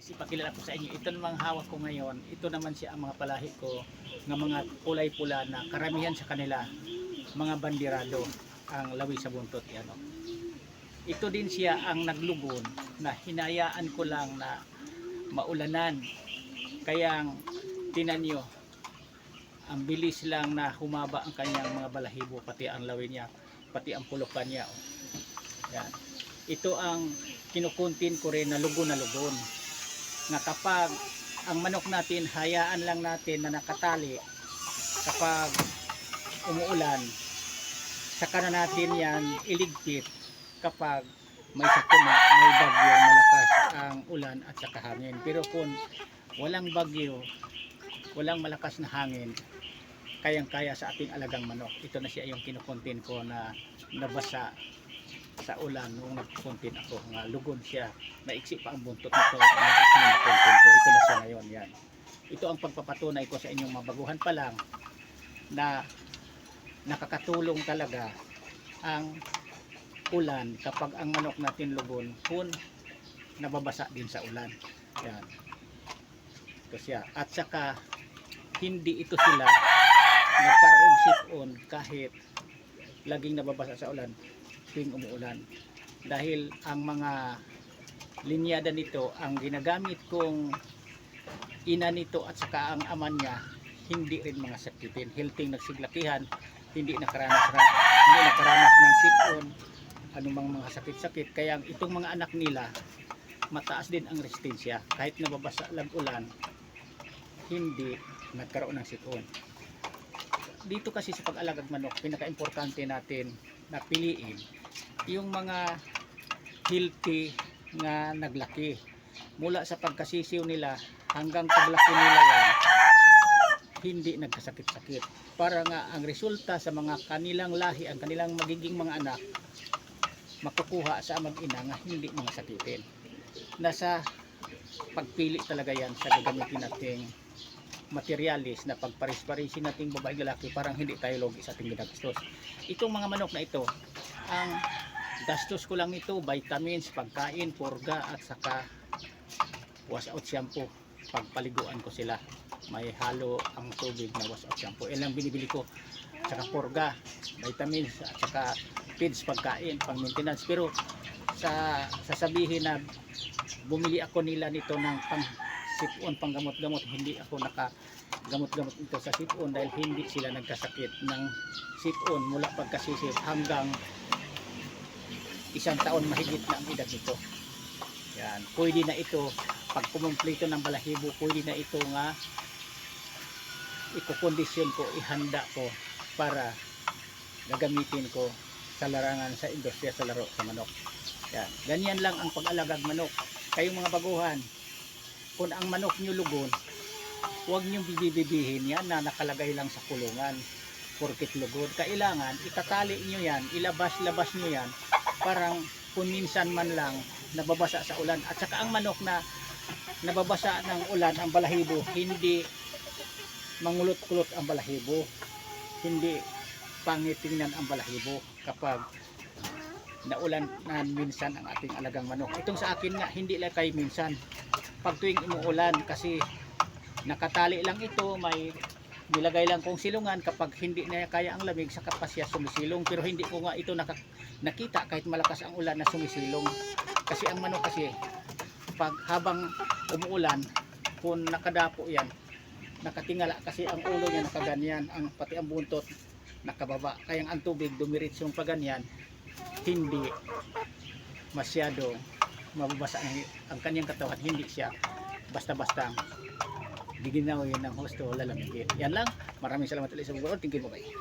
Ipakilala ko sa inyo, ito namang hawak ko ngayon, ito naman siya ang mga palahi ko ng mga kulay pula na karamihan sa kanila mga bandirado ang lawi sa buntot yan. Ito din siya ang naglugon na hinayaan ko lang na maulanan, kaya tinan nyo ang bilis lang na humaba ang kanyang mga balahibo, pati ang lawi niya, pati ang pulukan niya. Yan. Ito ang kinukuntin ko rin na lugon na kapag ang manok natin hayaan lang natin na nakatali, kapag umuulan saka na natin yan iligpit kapag may sakuna, may bagyo, malakas ang ulan at saka hangin. Pero kung walang bagyo, walang malakas na hangin, kayang-kaya sa ating alagang manok. Ito na siya yung kinukontin ko na nabasa sa ulan nung nagkontin ako, nga lugon siya, naiksi pa ang buntot nito, nakontin ko. Ito na siya ngayon. Yan. Ito ang pagpapatunay ko sa inyong mga baguhan pa lang na nakakatulong talaga ang ulan kapag ang manok natin lugon kung nababasa din sa ulan. Yan. Ito siya. At saka hindi ito sila nagkaroong sipon kahit laging nababasa sa ulan tuwing umuulan, dahil ang mga linyada nito, ang ginagamit kong ina nito at saka ang ama niya, hindi rin mga sakitin, healthy, nagsiglakihan, hindi nakaranas ng sipon, anumang mga sakit-sakit. Kaya itong mga anak nila mataas din ang resistensya, kahit nababasa lang ulan hindi nagkaroon ng sipon. Dito kasi sa pag-alagag manok, pinaka-importante natin na piliin yung mga healthy nga naglaki, mula sa pagkasisiw nila hanggang paglaki nila yan, hindi nagkasakit-sakit, para nga ang resulta sa mga kanilang lahi, ang kanilang magiging mga anak, makukuha sa mag-ina nga hindi mga sakitin. Nasa pagpili talaga yan sa gagamitin nating materialis na pagparis-parisin nating babae lalaki, parang hindi tayo logi sa ating ginagastos. Itong mga manok na ito, ang gastos ko lang ito, vitamins, pagkain, purga at saka wash out shampoo. Pagpaliguan ko sila, may halo ang tubig na wash out shampoo, ilang binibili ko, at saka purga, vitamins at saka feeds, pagkain, pang maintenance. Pero sa sasabihin na bumili ako nila nito ng pang sipon, pang gamot-gamot, hindi ako nakagamot-gamot ito sa sipon, dahil hindi sila nagkasakit ng sipon mula pagkasisip hanggang 1 taon mahigit na ang edad nito. Yan, pwede na ito pag kumumpleto ng balahibo, pwede na ito nga ikokondisyon ko, ihanda ko para gagamitin ko sa larangan, sa industriya, sa laro sa manok. Yan, ganyan lang ang pag-alagag manok. Kayong mga baguhan, kung ang manok nyo lugon, huwag nyo bibibihin yan na nakalagay lang sa kulungan porkit lugon. Kailangan itatali nyo yan, ilabas-labas nyo yan, parang kung minsan man lang nababasa sa ulan. At saka ang manok na nababasa ng ulan, ang balahibo, hindi mangulot-kulot ang balahibo, hindi pangit tingnan ang balahibo kapag naulan na minsan ang ating alagang manok. Itong sa akin nga, hindi lang kay minsan, pag tuwing umuulan, kasi nakatali lang ito, may nilagay lang kong silungan, kapag hindi na kaya ang lamig saka pa siya sumisilong. Pero hindi ko nga ito nakita kahit malakas ang ulan na sumisilong, kasi ang manok kasi pag habang umuulan, kung nakadapo yan, nakatingala kasi ang ulo niya nakaganyan, ang pati ang buntot nakababa, kaya ang tubig dumiritsong paganyan, hindi masyado mababasa ang kanyang katawan, hindi siya basta-basta giginawin ng husto lalamigin. Yan lang, maraming salamat ulit sa pagbubuod. Tingin mo kayo.